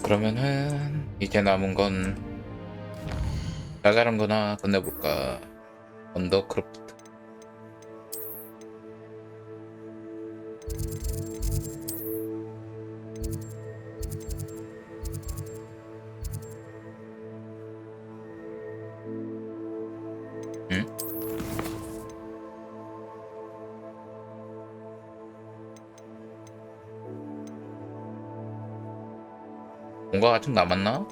그러면은 이제 남은 건 자잘한 거나 건네볼까. 언더크로프트. 응? 뭔가 아직 남았나?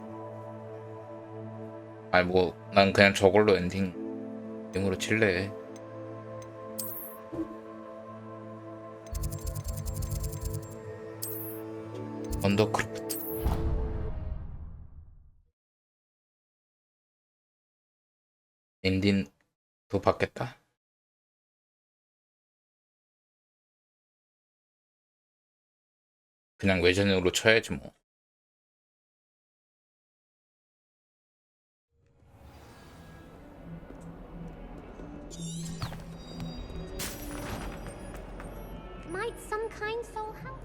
아니 뭐 난 그냥 저걸로 엔딩으로 칠래. 언더크로프트. 엔딩도 받겠다. 그냥 외전으로 쳐야지 뭐. Might some kind soul help?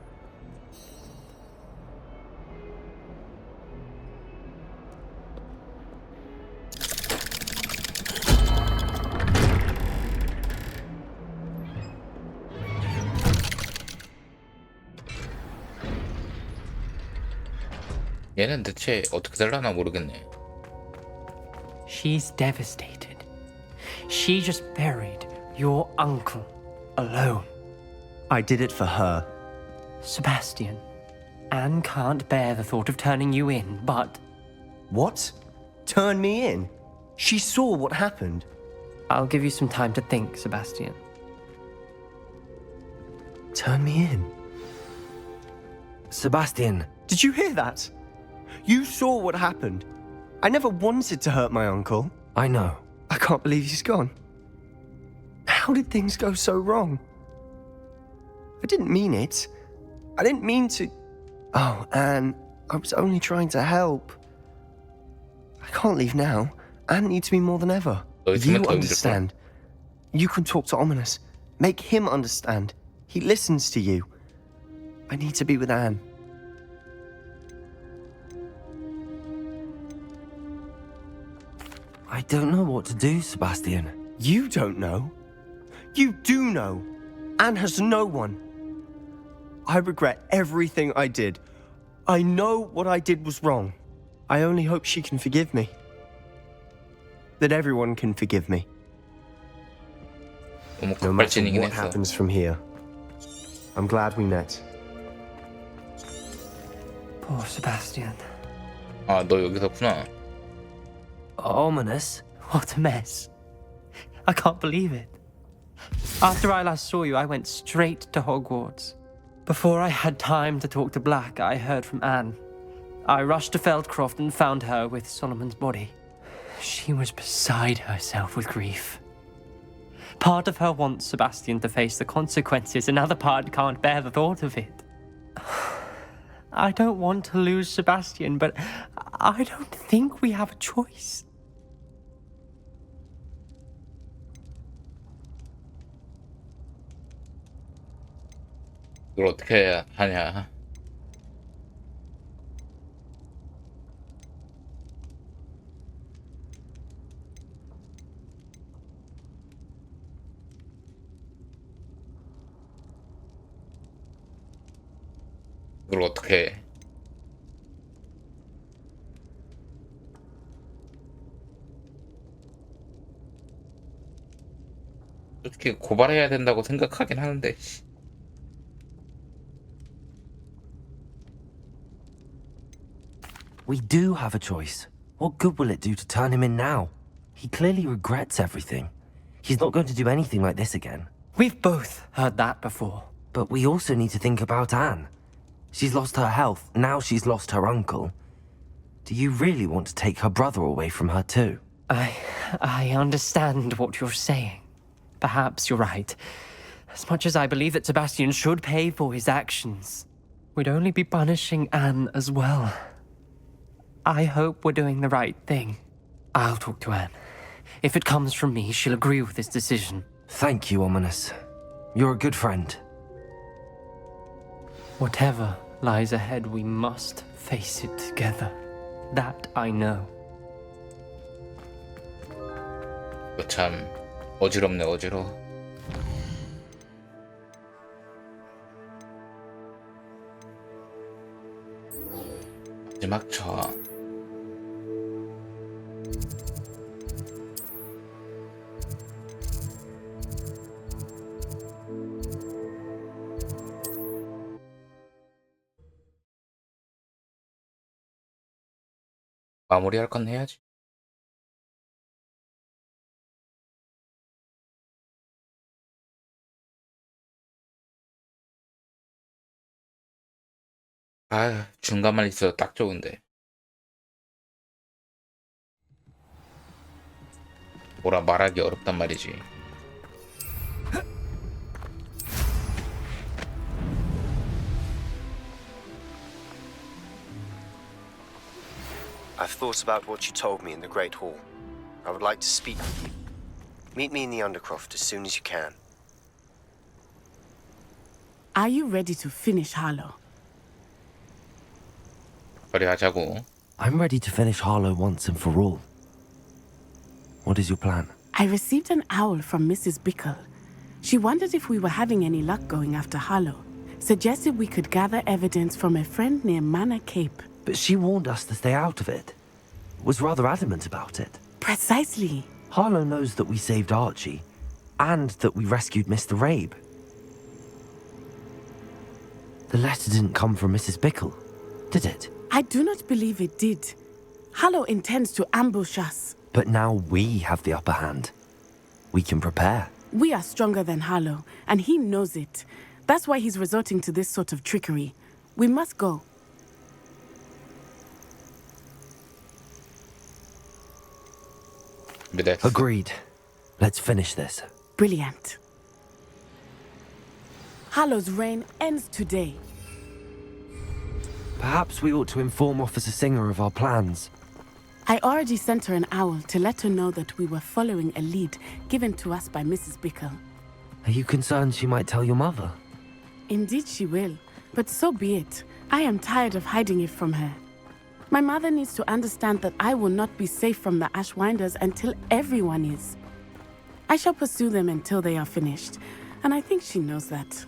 얘는 대체 어떻게 살라나 모르겠네. She's devastated. She just buried your uncle alone. I did it for her. Sebastian, Anne can't bear the thought of turning you in, but What? Turn me in? She saw what happened. I'll give you some time to think, Sebastian. Turn me in? Sebastian, did you hear that? You saw what happened. I never wanted to hurt my uncle. I know. I can't believe he's gone. How did things go so wrong? I didn't mean it. I didn't mean to... Oh, Anne, I was only trying to help. I can't leave now. Anne needs me more than ever. You understand. You can talk to Ominous. Make him understand. He listens to you. I need to be with Anne. I don't know what to do, Sebastian. You don't know. You do know. Anne has no one. I regret everything I did. I know what I did was wrong. I only hope she can forgive me. That everyone can forgive me. 너무 No matter 급발진이긴 what 했어. happens from here. I'm glad we met. Poor Sebastian. 아, 너 여기서구나. Ominous? What a mess. I can't believe it. After I last saw you, I went straight to Hogwarts. Before I had time to talk to Black, I heard from Anne. I rushed to Feldcroft and found her with Solomon's body. She was beside herself with grief. Part of her wants Sebastian to face the consequences, another part can't bear the thought of it. I don't want to lose Sebastian, but I don't think we have a choice. 이걸 어떻게 하냐. 이걸 어떻게 해. 솔직히 고발해야 된다고 생각하긴 하는데. We do have a choice. What good will it do to turn him in now? He clearly regrets everything. He's not going to do anything like this again. We've both heard that before. But we also need to think about Anne. She's lost her health, now she's lost her uncle. Do you really want to take her brother away from her too? I understand what you're saying. Perhaps you're right. As much as I believe that Sebastian should pay for his actions, we'd only be punishing Anne as well. I hope we're doing the right thing. I'll talk to Anne. If it comes from me, she'll agree with this decision. Thank you, Ominous. You're a good friend. Whatever lies ahead. We must face it together. That I know. 이거 참 어지럽네 어지러워. 마지막 차. 마무리할 건 해야지. 아, 중간만 있어도 딱 좋은데. 뭐라 말하기 어렵단 말이지. I've thought about what you told me in the Great Hall. I would like to speak with you. Meet me in the Undercroft as soon as you can. Are you ready to finish Harlow? 처리하자고. I'm ready to finish Harlow once and for all. What is your plan? I received an owl from Mrs. Bickle. She wondered if we were having any luck going after Harlow. Suggested we could gather evidence from a friend near Manor Cape. But she warned us to stay out of it. Was rather adamant about it. Precisely. Harlow knows that we saved Archie, and that we rescued Mr. Rabe. The letter didn't come from Mrs. Bickle, did it? I do not believe it did. Harlow intends to ambush us. But now we have the upper hand. We can prepare. We are stronger than Harlow, and he knows it. That's why he's resorting to this sort of trickery. We must go. 준비됐어. Agreed. Let's finish this. Brilliant. Harlow's reign ends today. Perhaps we ought to inform Officer Singer of our plans. I already sent her an owl to let her know that we were following a lead given to us by Mrs. Bickle. Are you concerned she might tell your mother? Indeed she will, but so be it. I am tired of hiding it from her. My mother needs to understand that I will not be safe from the Ashwinders until everyone is. I shall pursue them until they are finished, and I think she knows that.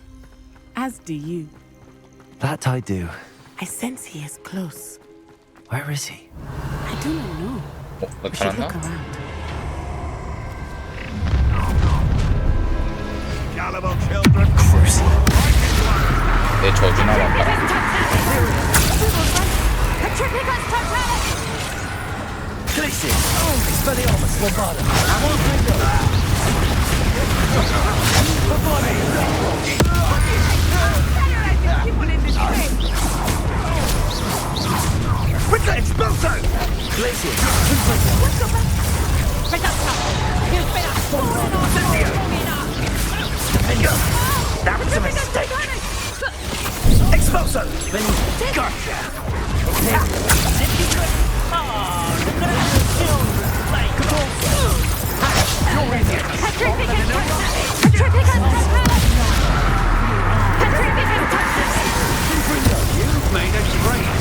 As do you. That I do. I sense he is close. Where is he? I do not know. We should look 나타났나? around. Caliber children. 내 저주나 왔다. That was a mistake. Expulso. Gotcha. You've made a great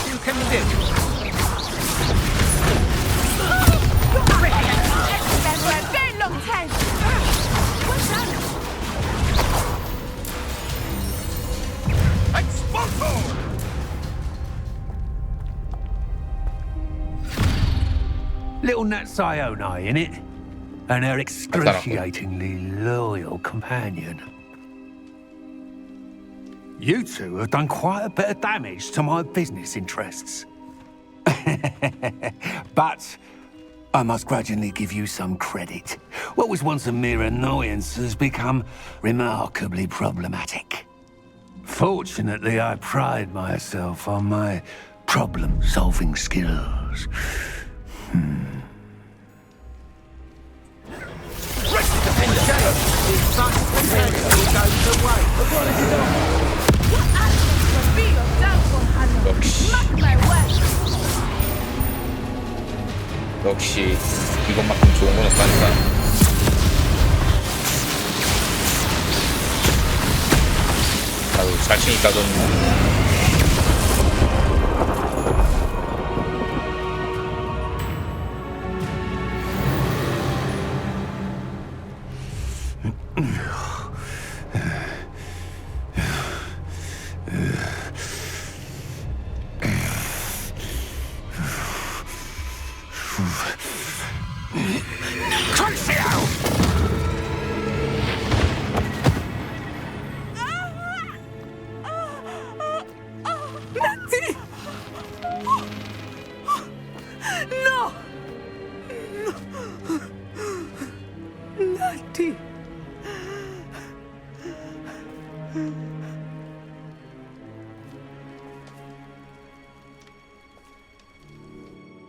You can live. Expulso! Little Nat Sione, innit? And her excruciatingly loyal companion. You two have done quite a bit of damage to my business interests. But I must grudgingly give you some credit. What was once a mere annoyance has become remarkably problematic. Fortunately, I pride myself on my problem-solving skills. 역시 이것만큼 좋은 건 없다니까. 아유, 자신 있다더니.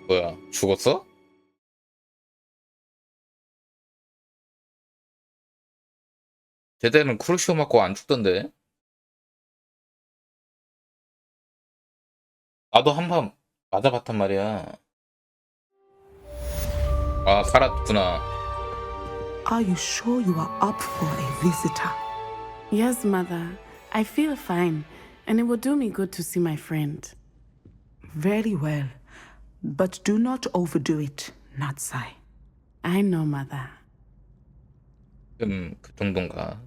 뭐야, 죽었어? 제대는 크루시오 맞고 안 죽던데? 나도 한 번 맞아봤단 말이야. 아, 살았구나. Are you sure you are up for a visitor? Yes, Mother. I feel fine, and it will do me good to see my friend. Very well. But do not overdo it, Natsai. I know, Mother. 그 정도인가?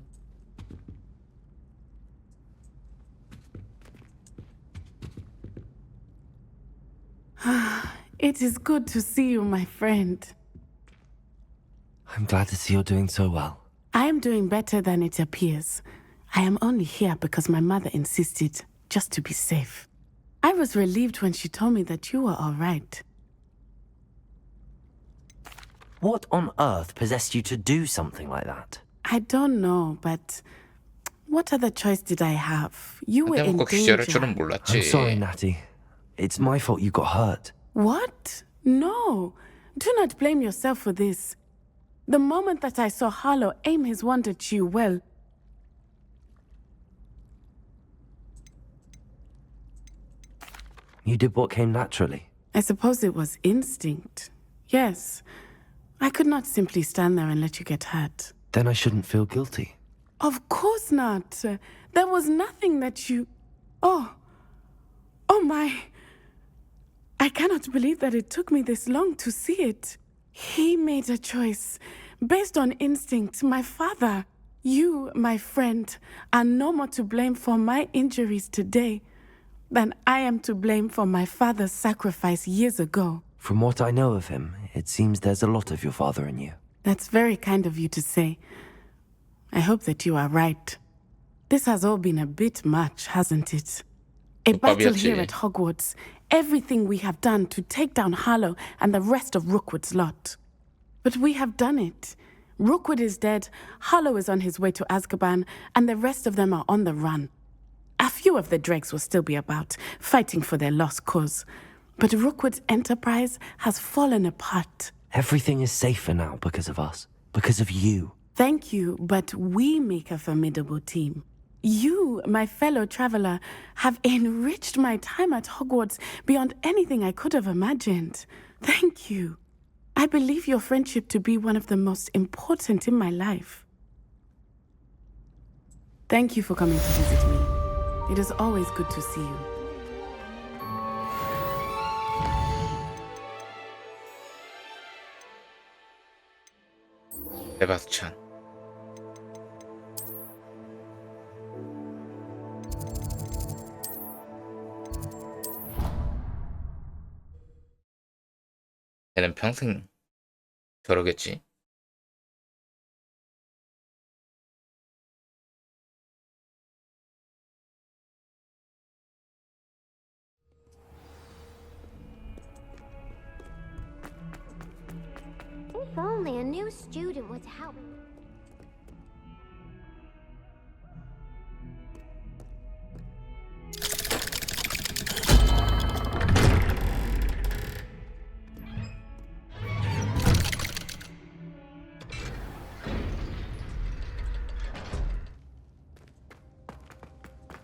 It is good to see you, my friend. I'm glad to see you're doing so well. I am doing better than it appears. I am only here because my mother insisted, just to be safe. I was relieved when she told me that you were all right. What on earth possessed you to do something like that? I don't know, but what other choice did I have? You were in 한대 먹고 기절할 danger. 줄은 몰랐지. I'm sorry, Natty. It's my fault you got hurt. What? No. Do not blame yourself for this. The moment that I saw Harlow aim his wand at you, well, You did what came naturally. I suppose it was instinct. Yes. I could not simply stand there and let you get hurt. Then I shouldn't feel guilty. Of course not. There was nothing that you... Oh my... I cannot believe that it took me this long to see it. He made a choice based on instinct. My father, you, my friend, are no more to blame for my injuries today than I am to blame for my father's sacrifice years ago. From what I know of him, it seems there's a lot of your father in you. That's very kind of you to say. I hope that you are right. This has all been a bit much, hasn't it? A battle here at Hogwarts. Everything we have done to take down Harlow and the rest of Rookwood's lot. But we have done it. Rookwood is dead, Harlow is on his way to Azkaban, and the rest of them are on the run. A few of the dregs will still be about, fighting for their lost cause. But Rookwood's enterprise has fallen apart. Everything is safer now because of us. Because of you. Thank you, but we make a formidable team. You, my fellow traveler, have enriched my time at Hogwarts beyond anything I could have imagined. Thank you. I believe your friendship to be one of the most important in my life. Thank you for coming to visit me. It is always good to see you. 세바스찬. 얘는 평생 저러겠지. If only a new student would help.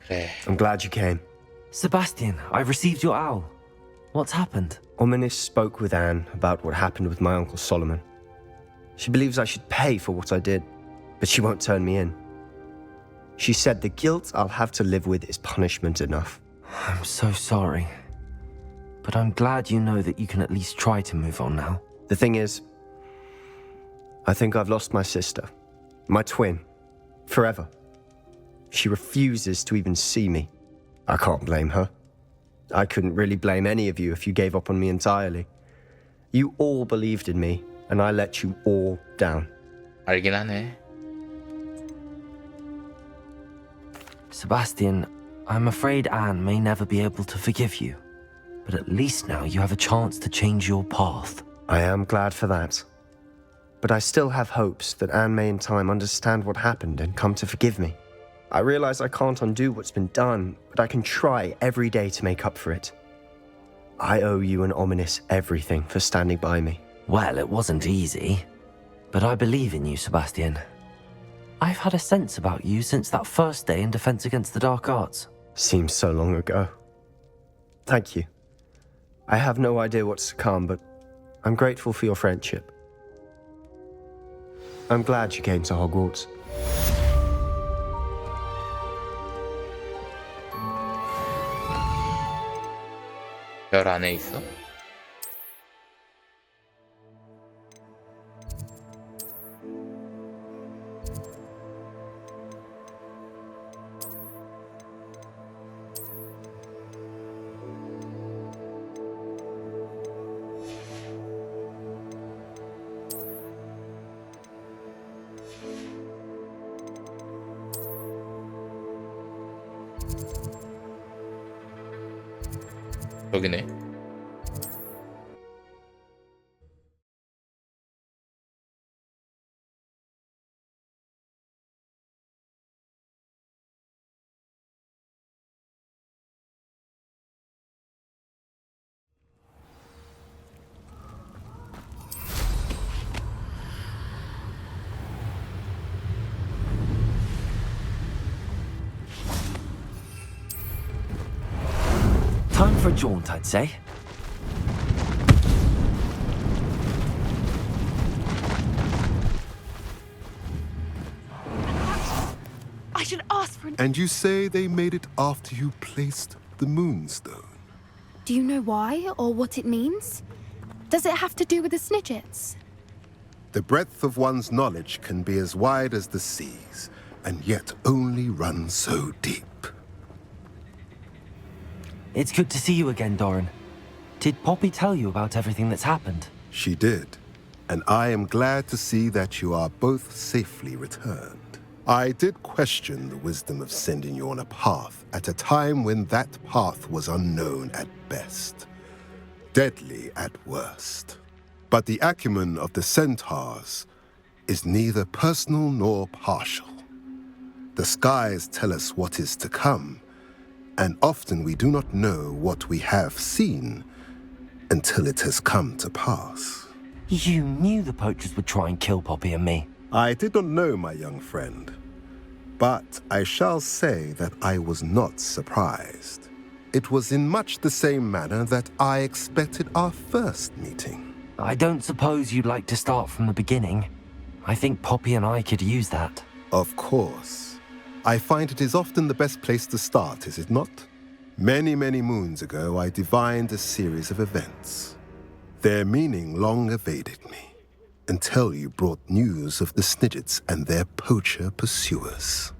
그래. I'm glad you came. Sebastian, I've received your owl. What's happened? Ominis spoke with Anne about what happened with my Uncle Solomon. She believes I should pay for what I did, but she won't turn me in. She said the guilt I'll have to live with is punishment enough. I'm so sorry. But I'm glad you know that you can at least try to move on now. The thing is, I think I've lost my sister, my twin, forever. She refuses to even see me. I can't blame her. I couldn't really blame any of you if you gave up on me entirely. You all believed in me, and I let you all down. 알긴 하네. Sebastian, I'm afraid Anne may never be able to forgive you. But at least now you have a chance to change your path. I am glad for that. But I still have hopes that Anne may in time understand what happened and come to forgive me. I realize I can't undo what's been done, but I can try every day to make up for it. I owe you and Ominis everything for standing by me. Well, it wasn't easy. But I believe in you, Sebastian. I've had a sense about you since that first day in Defense Against the Dark Arts. Seems so long ago. Thank you. I have no idea what's to come, but I'm grateful for your friendship. I'm glad you came to Hogwarts. 별 안에 있어? 여기네. Time for a jaunt, I'd say. I should ask for an... And you say they made it after you placed the moonstone? Do you know why or what it means? Does it have to do with the Snidgets? The breadth of one's knowledge can be as wide as the seas, and yet only run so deep. It's good to see you again, Doran. Did Poppy tell you about everything that's happened? She did, and I am glad to see that you are both safely returned. I did question the wisdom of sending you on a path at a time when that path was unknown at best, deadly at worst. But the acumen of the centaurs is neither personal nor partial. The skies tell us what is to come, and often we do not know what we have seen until it has come to pass. You knew the poachers would try and kill Poppy and me. I did not know, my young friend, but I shall say that I was not surprised. It was in much the same manner that I expected our first meeting. I don't suppose you'd like to start from the beginning. I think Poppy and I could use that. Of course. I find it is often the best place to start, is it not? Many, many moons ago, I divined a series of events. Their meaning long evaded me, until you brought news of the Snidgets and their poacher pursuers.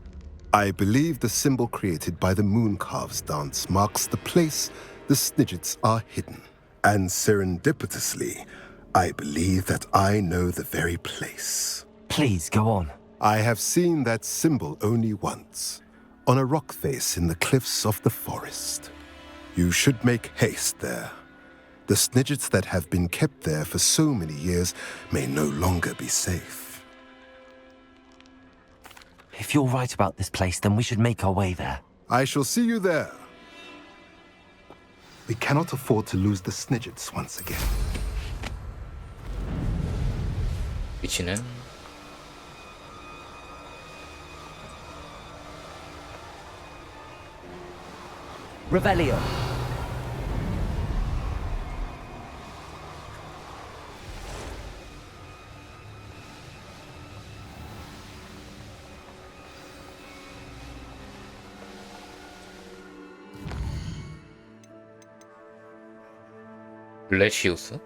I believe the symbol created by the Mooncalves dance marks the place the Snidgets are hidden. And serendipitously, I believe that I know the very place. Please, go on. I have seen that symbol only once, on a rock face in the cliffs of the forest. You should make haste there. The Snidgets that have been kept there for so many years may no longer be safe. If you're right about this place, then we should make our way there. I shall see you there. We cannot afford to lose the Snidgets once again. 위치는 Revelio. 블레시우스?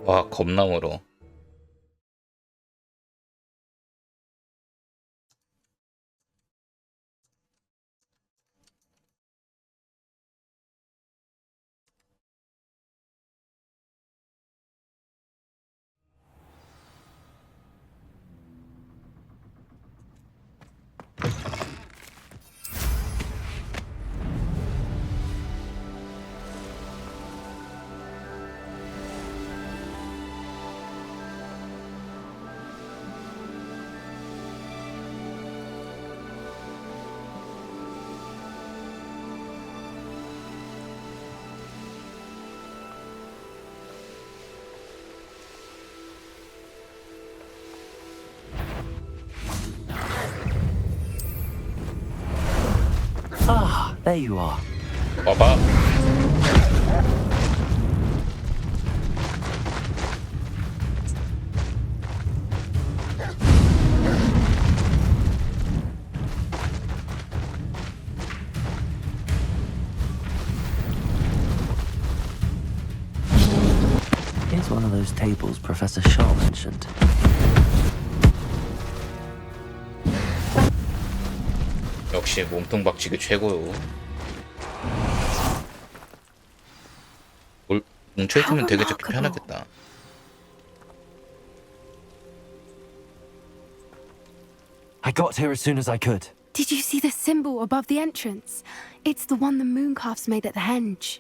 와, 겁나 멀어. Ah, there you are. 와봐. Here's one of those tables Professor Shaw mentioned. 역시 몸통 박치기 최고요. 뭉쳐있으면 되게 잡기 편하겠다. I got here as soon as I could. Did you see the symbol above the entrance? It's the one the mooncalfs made at the henge.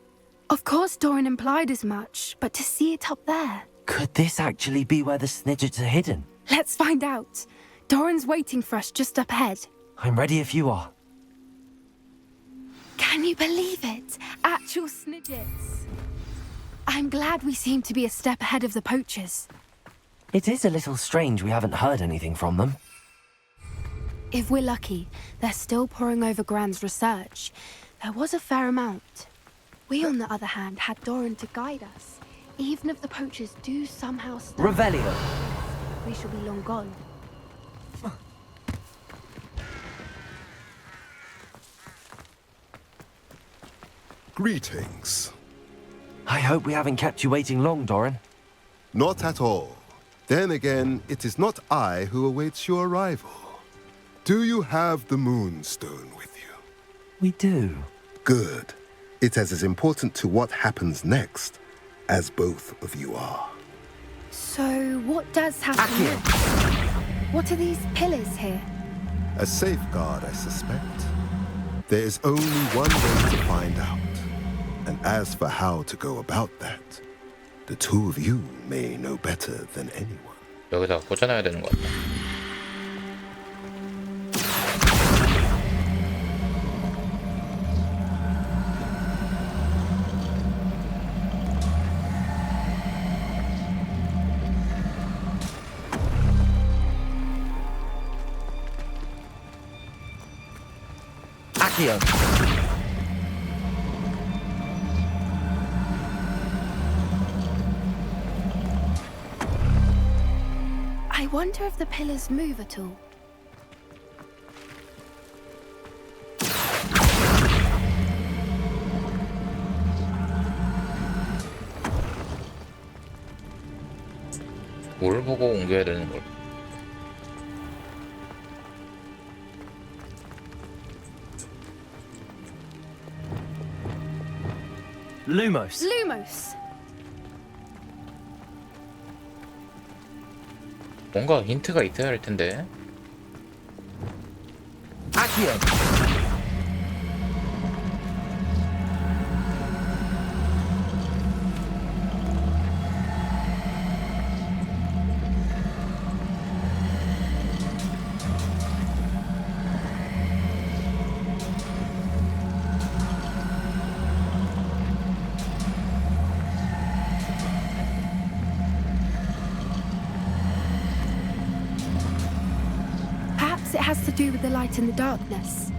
Of course Doran implied as much, but to see it up there... Could this actually be where the Snidgets are hidden? Let's find out. Doran's waiting for us just up ahead. I'm ready if you are. Can you believe it? Actual Snidgets. I'm glad we seem to be a step ahead of the poachers. It is a little strange we haven't heard anything from them. If we're lucky, they're still poring over Gran's research. There was a fair amount. We, on the other hand, had Doran to guide us. Even if the poachers do somehow stop... Revelio! We shall be long gone. Greetings. I hope we haven't kept you waiting long, Doran. Not at all. Then again, it is not I who awaits your arrival. Do you have the Moonstone with you? We do. Good. It is as important to what happens next as both of you are. So, what does happen next? What are these pillars here? A safeguard, I suspect. There is only one way to find out. And as for how to go about that, the two of you may know better than anyone. 여기다 꽂아놔야 되는 것 같다. Accio! I wonder if the pillars move at all. 뭘 보고 옮겨야 되는 걸? Lumos! Lumos! 뭔가 힌트가 있어야 할 텐데. Accio! do with the light and the darkness.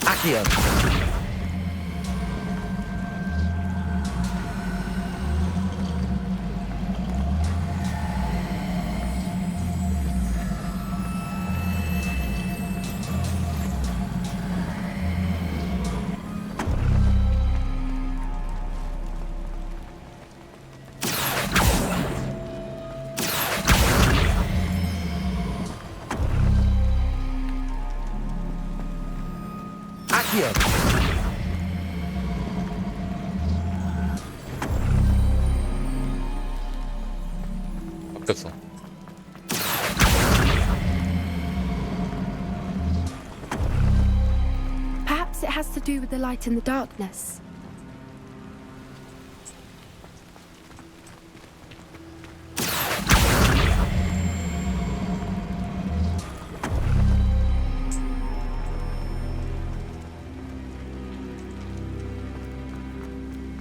Accio. Accio. 바뀌었어. Perhaps it has to do with the light and the darkness.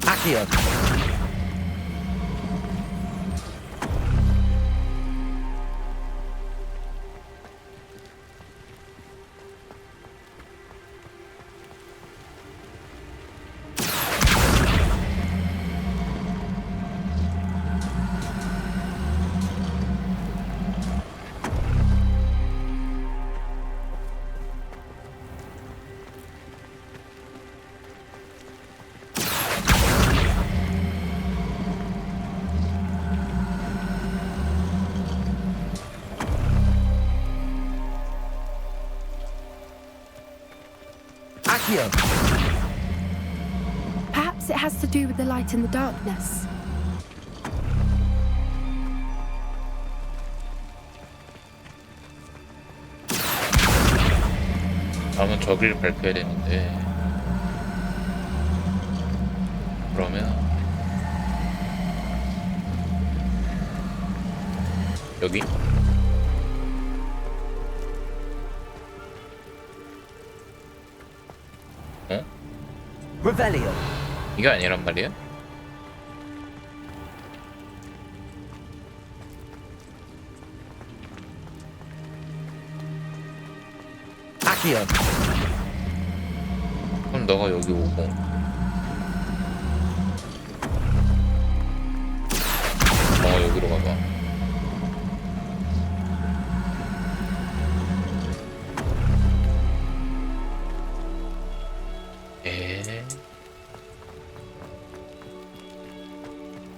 Accio. Accio. Perhaps it has to do with the light and the darkness. 다음은 저기를 밟혀야 되는데. 그러면 여기? 어? Revelio. 이게 아니란 말이야? Accio. 그럼 너가 여기 오고 너가 여기로 가봐.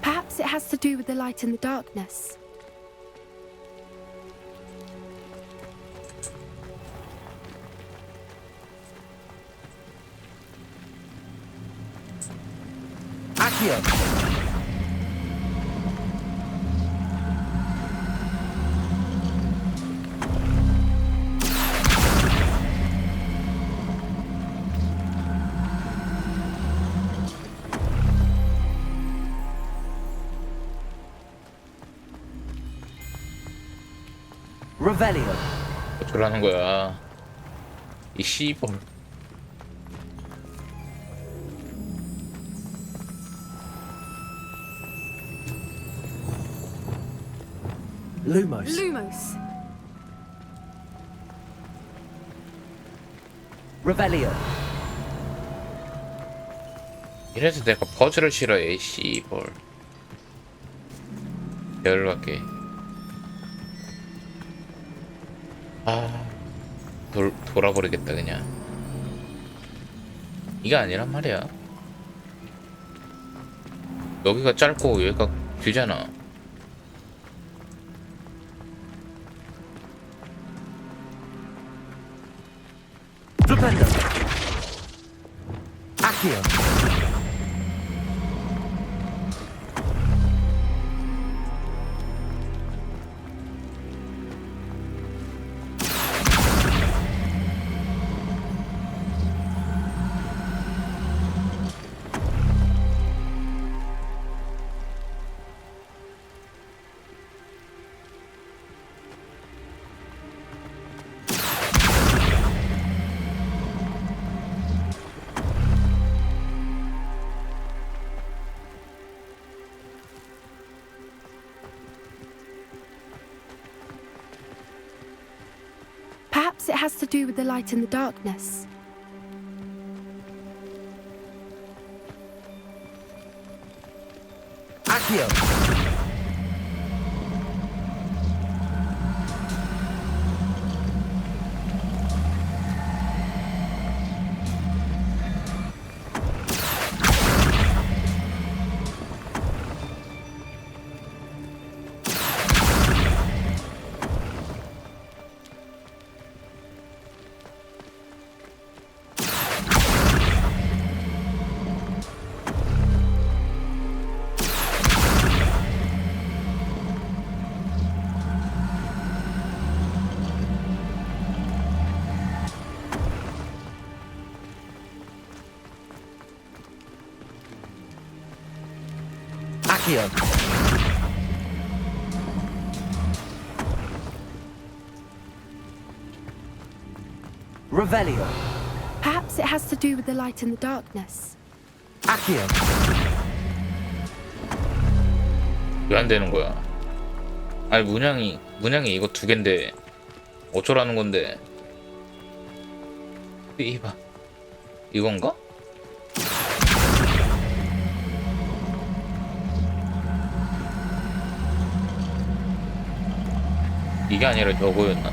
Perhaps it has to do with the light and the darkness. Accio. Revelio. 어쩌라는 거야? 이 씨발. Lumos. Lumos. Revelio. 이래서 내가 퍼즐을 싫어해. 씨발. 열받게. 돌아버리겠다 그냥. 이게 아니란 말이야. 여기가 짧고 여기가 길잖아. Flipendo. Accio. has to do with the light and the darkness. Accio! Accio! Revelio! Perhaps it has to do with the light and the darkness. Accio! 왜 안 되는 거야? 아니 문양이 이거 두 갠데 어쩌라는 건데? 이봐 이건가? 이게 아니라 저거였나?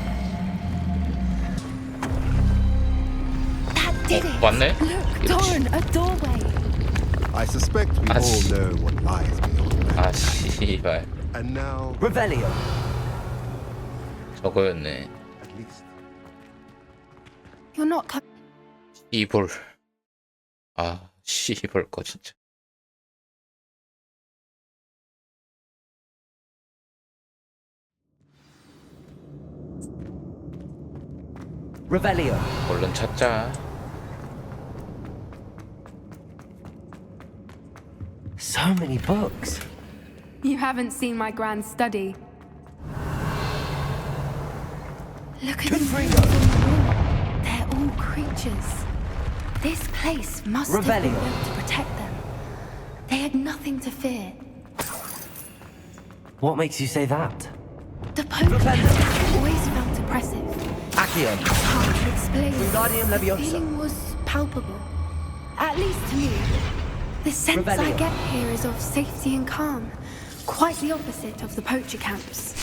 That did it. 맞네? Look, Doran, a doorway. I suspect we all 씨. know what lies beyond that. 아 씨발 And now, Revelio! 저거였네. at least. You're not coming. 이볼. 아 씨발 거 진짜. Revelio! 얼른 찾자. So many books. You haven't seen my grand study. Look at the Confringo! They're all creatures. This place must have been Revelio. built to protect them. They had nothing to fear. What makes you say that? The poker Revelio. always felt oppressive. Accio! It's hard to explain. Wingardium The Leviosa. feeling was palpable. At least to me. The sense I Revelio. get here is of safety and calm. Quite the opposite of the poacher camps.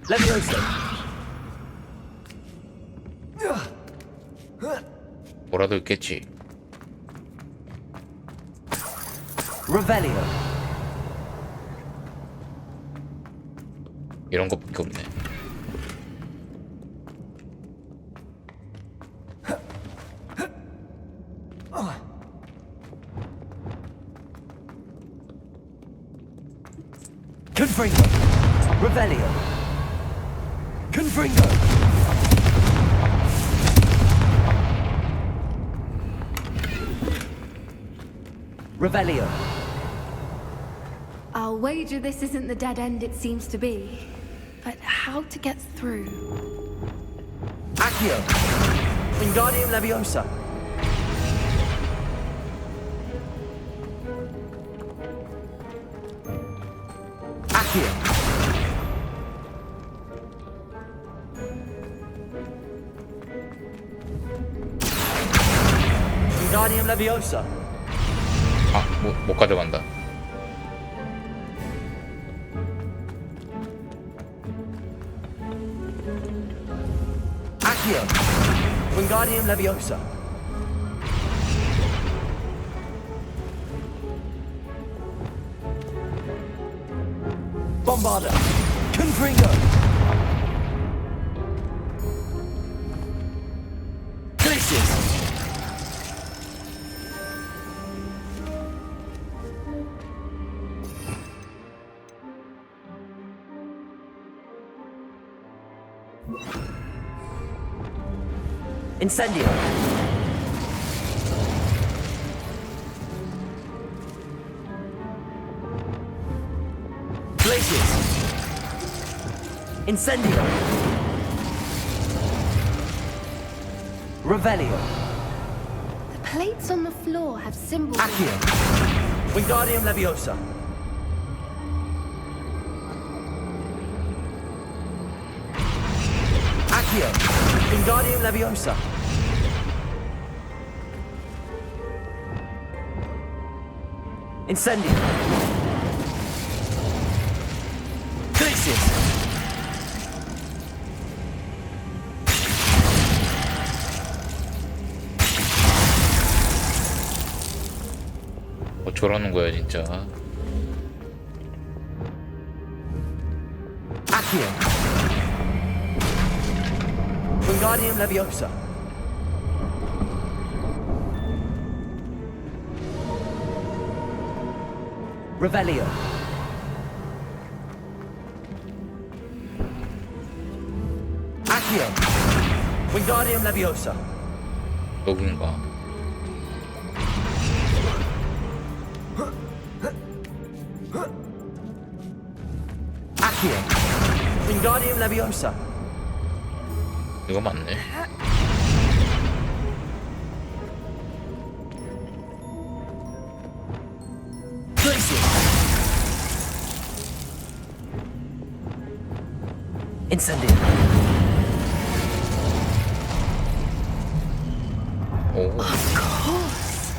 Leviosa! 뭐라도 있겠지. Revelio! 이런 것밖에 없네. Confringo! Revelio! Confringo! Revelio! I'll wager this isn't the dead end it seems to be. But how to get through? Accio! Wingardium Leviosa! Accio! Wingardium Leviosa! 아, 못 가져간다. Accio! Wingardium Leviosa! Bombarda! Confringo! Glacius! Incendio! Glacius! Incendio. Revelio. The plates on the floor have symbols. Accio. Wingardium Leviosa. Accio. Wingardium Leviosa. Incendio. Glacius. 어쩌라는 거야 진짜. Accio. Wingardium Leviosa. Revelio. Accio. Wingardium Leviosa. 여긴가? Accio. Wingardium Leviosa. 이거 맞네. Glacius. Incendio. 오. Of course.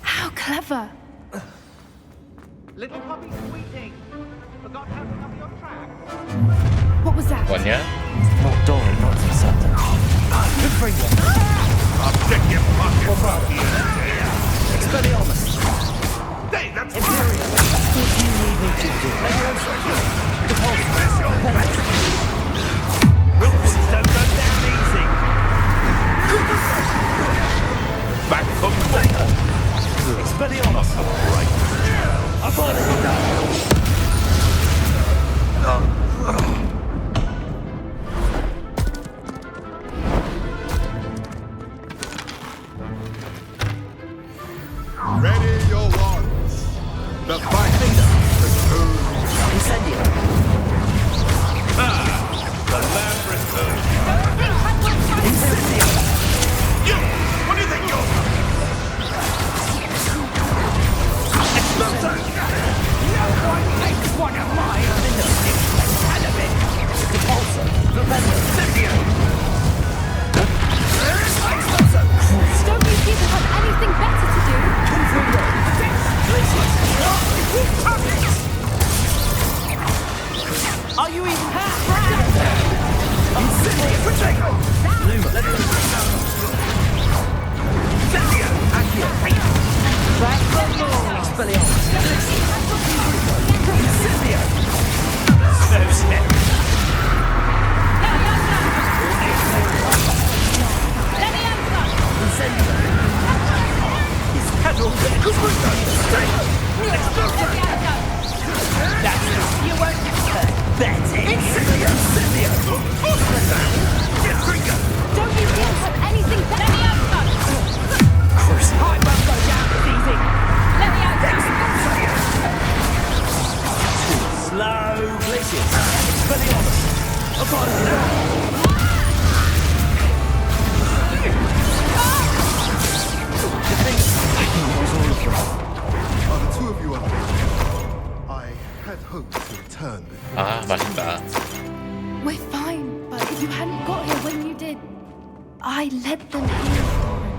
How clever. Little puppy squeaking. Forgot how to cover your tracks. What was that? 왔냐? Not Doran, not Santa. Good for you. I'll check your pockets out here. Expelliarmus. Hey, that's Imperial. What do you need me to do? Rules don't go down easy. Back from water. Expelliarmus. Right. I've already done. Ready your wands. The fight returns. Incendio. The lamb returns. Incendio. You! What do you think you're? Explosion! No one makes one of my illusions. Repulsor. Revelio. Incendio! Don't you people have anything better to do? Are you even half round? Incendio. Protego! Luma. Incendio! Accio. Expelliarmus. Incendio! No step. Incendio. Has all been That's it. You won't pathetic. Incendio! Incendio! Get trigger! Don't you people have anything better? I won't go down this easy. Slow glaciers. Expelliarmus. I've got it. Are the two of you alive? I had hoped to return with you. 아 맛있다. We're fine, but if you hadn't got here when you did, I led them here, Doran.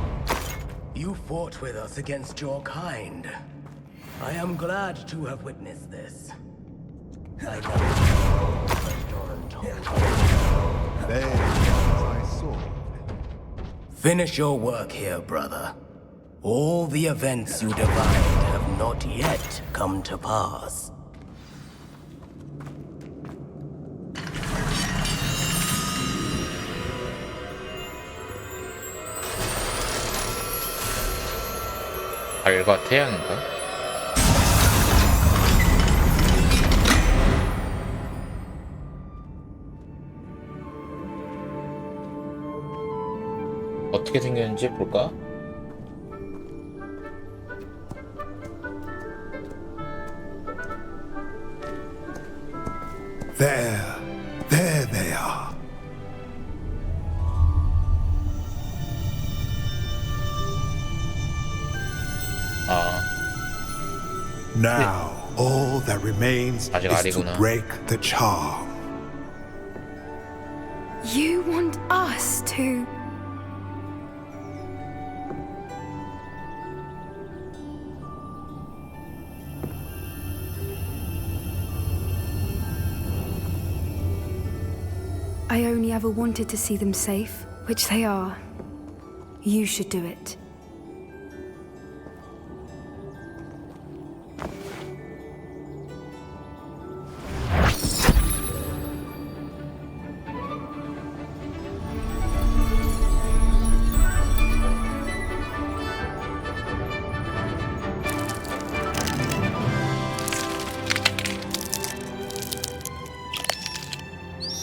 You fought with us against your kind. I am glad to have witnessed this. I know what Doran told me. They, as I saw, Finish your work here, brother. All the events you divined have not yet come to pass. 달과 태양인가? 어떻게 생겼는지 볼까? there, Now, all that remains 아직 is to 아니구나. break the charm. You want us to... I only ever wanted to see them safe, which they are. You should do it.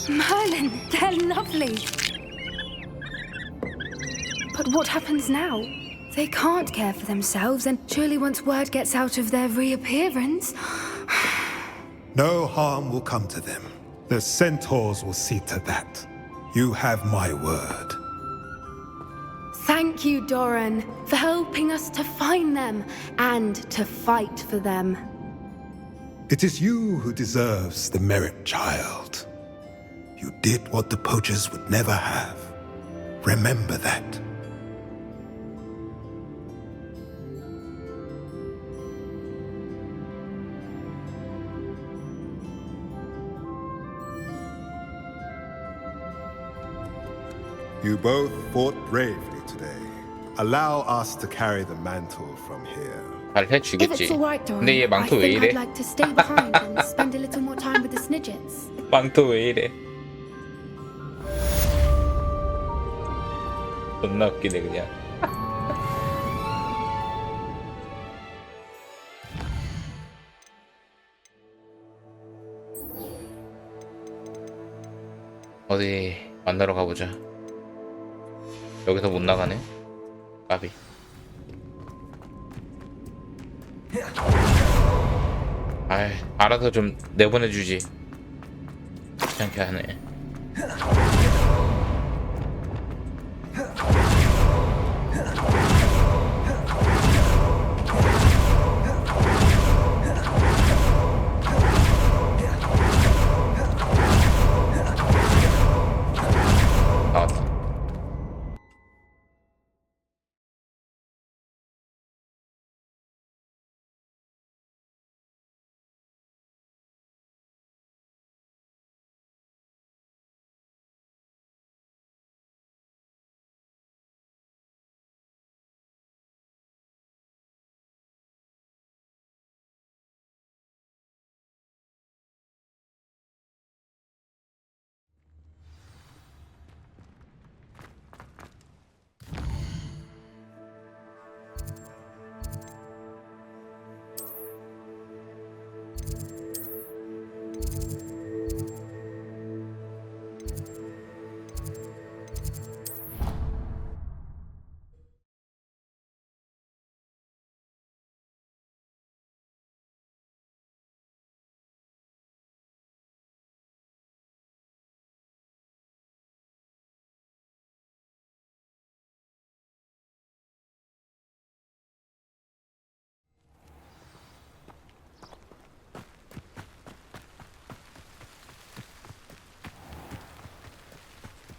Merlin, they're lovely. But what happens now? They can't care for themselves, and surely once word gets out of their reappearance... No harm will come to them. The centaurs will see to that. You have my word. Thank you, Doran, for helping us to find them and to fight for them. It is you who deserves the merit, child. You did what the poachers would never have. Remember that. You both fought bravely today. Allow us to carry the mantle from here. 잘 If 해주겠지. it's all right, Doran, 근데 얘 I 망토 왜 think 이래? I'd like to stay behind and spend a little more time with the Snidgets. 망토 왜 이래? 존나 웃기네 그냥. 어디 만나러 가보자. 여기서 못 나가네. 까비. 아이, 알아서 좀 내보내주지. 귀찮게 하네. 나왔다.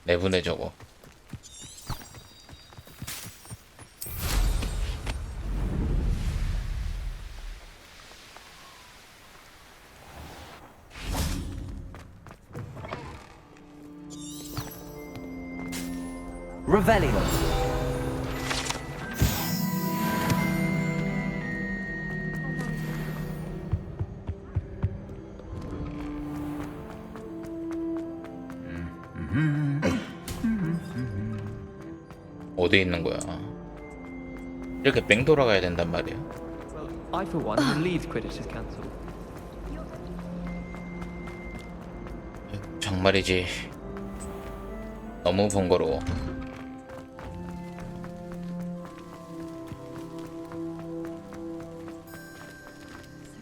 내보내 저거. Revelio. 어디 있는 거야? 이렇게 뺑 돌아가야 된단 말이야. Well, I for one believe Quidditch is cancelled. 정말이지. 너무 번거로워.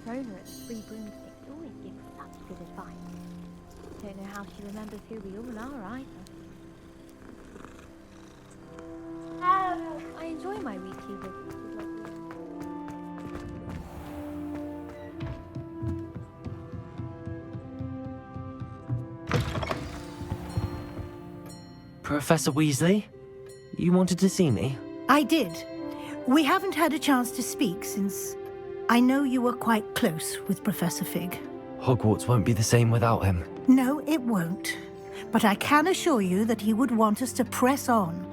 Sirona at the Three Broomsticks always gives such good advice. Don't know how she remembers who we all are either. I enjoy my weekly visits with Professor Weasley? You wanted to see me? I did. We haven't had a chance to speak since I know you were quite close with Professor Fig. Hogwarts won't be the same without him. No, it won't. But I can assure you that he would want us to press on,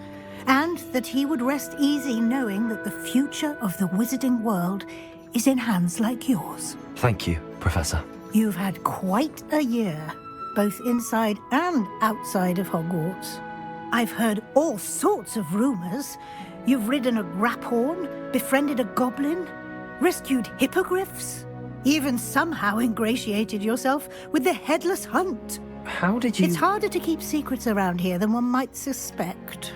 and that he would rest easy knowing that the future of the wizarding world is in hands like yours. Thank you, Professor. You've had quite a year, both inside and outside of Hogwarts. I've heard all sorts of rumors. You've ridden a graphorn, befriended a goblin, rescued hippogriffs, even somehow ingratiated yourself with the Headless Hunt. How did you... It's harder to keep secrets around here than one might suspect.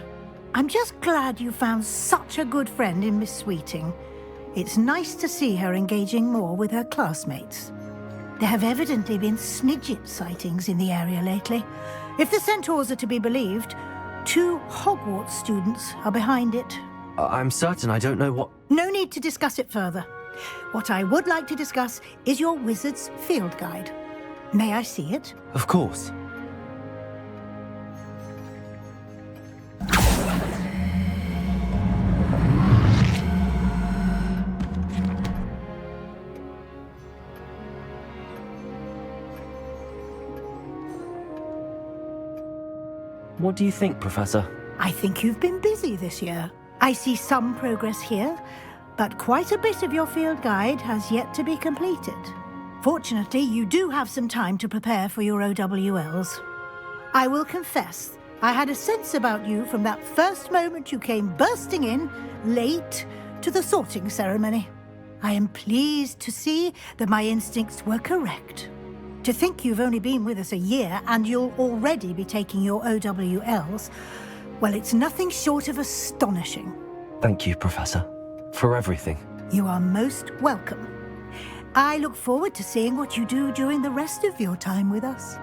I'm just glad you found such a good friend in Miss Sweeting. It's nice to see her engaging more with her classmates. There have evidently been Snidget sightings in the area lately. If the centaurs are to be believed, 2 Hogwarts students are behind it. I'm certain I don't know what... No need to discuss it further. What I would like to discuss is your wizard's field guide. May I see it? Of course. What do you think, Professor? I think you've been busy this year. I see some progress here, but quite a bit of your field guide has yet to be completed. Fortunately, you do have some time to prepare for your OWLs. I will confess, I had a sense about you from that first moment you came bursting in, late, to the sorting ceremony. I am pleased to see that my instincts were correct. To think you've only been with us a year and you'll already be taking your OWLs, well, it's nothing short of astonishing. Thank you, Professor, for everything. You are most welcome. I look forward to seeing what you do during the rest of your time with us.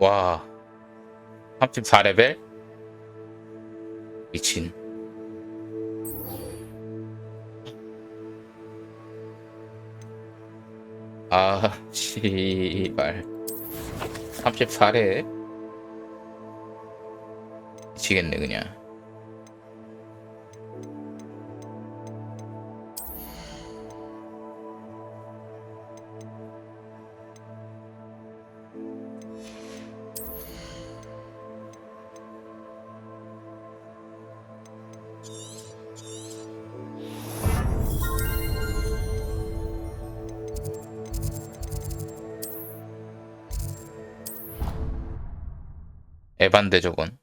와 34레벨? 미친. 아 씨발 34래? 미치겠네 그냥. 에반데 저건.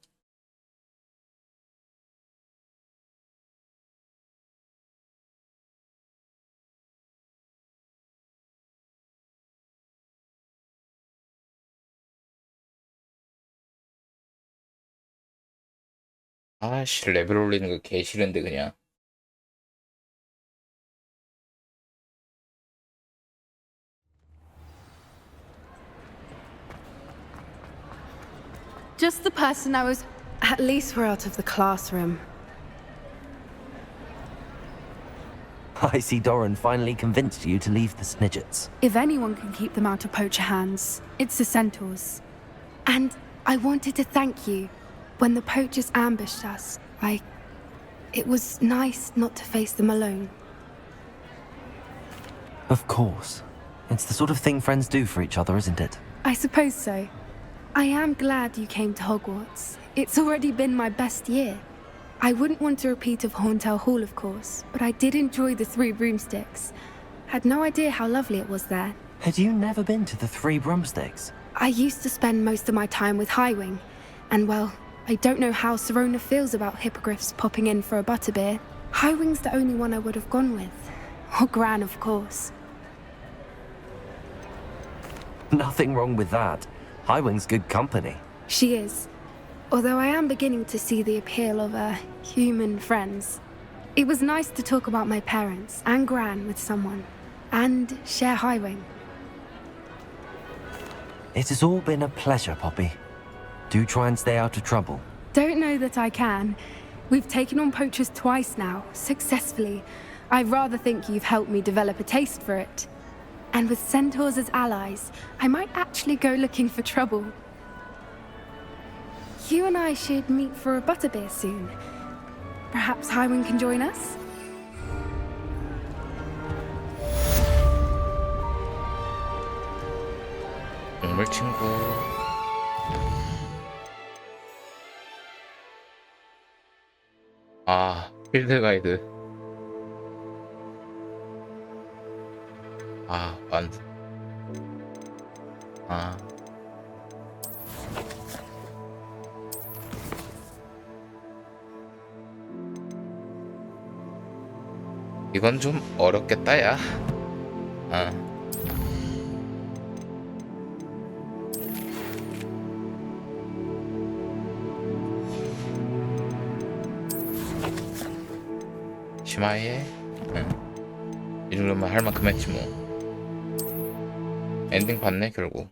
아씨 레벨 올리는 거 개 싫은데 그냥. Just the person I was. At least we're out of the classroom. I see Doran finally convinced you to leave the Snidgets. If anyone can keep them out of poacher hands, it's the centaurs. And I wanted to thank you. When the poachers ambushed us, it was nice not to face them alone. Of course. It's the sort of thing friends do for each other, isn't it? I suppose so. I am glad you came to Hogwarts. It's already been my best year. I wouldn't want a repeat of Hauntel Hall, of course, but I did enjoy the Three Broomsticks. Had no idea how lovely it was there. Had you never been to the Three Broomsticks? I used to spend most of my time with Highwing, and well, I don't know how Serona feels about hippogriffs popping in for a butterbeer. Highwing's the only one I would have gone with. Or Gran, of course. Nothing wrong with that. Highwing's good company. She is. Although I am beginning to see the appeal of human friends. It was nice to talk about my parents and Gran with someone, and share Highwing. It has all been a pleasure, Poppy. Do try and stay out of trouble. Don't know that I can. We've taken on poachers twice now, successfully. I rather think you've helped me develop a taste for it. And with centaurs as allies, I might actually go looking for trouble. You and I should meet for a butterbeer soon. Perhaps Highwing can join us? 동물 친구. 아, 필드 가이드. 아, 아. 이건 좀 어렵겠다, 야. 아. 심하게. 이 정도면 할 만큼 했지 뭐. 엔딩 봤네 결국.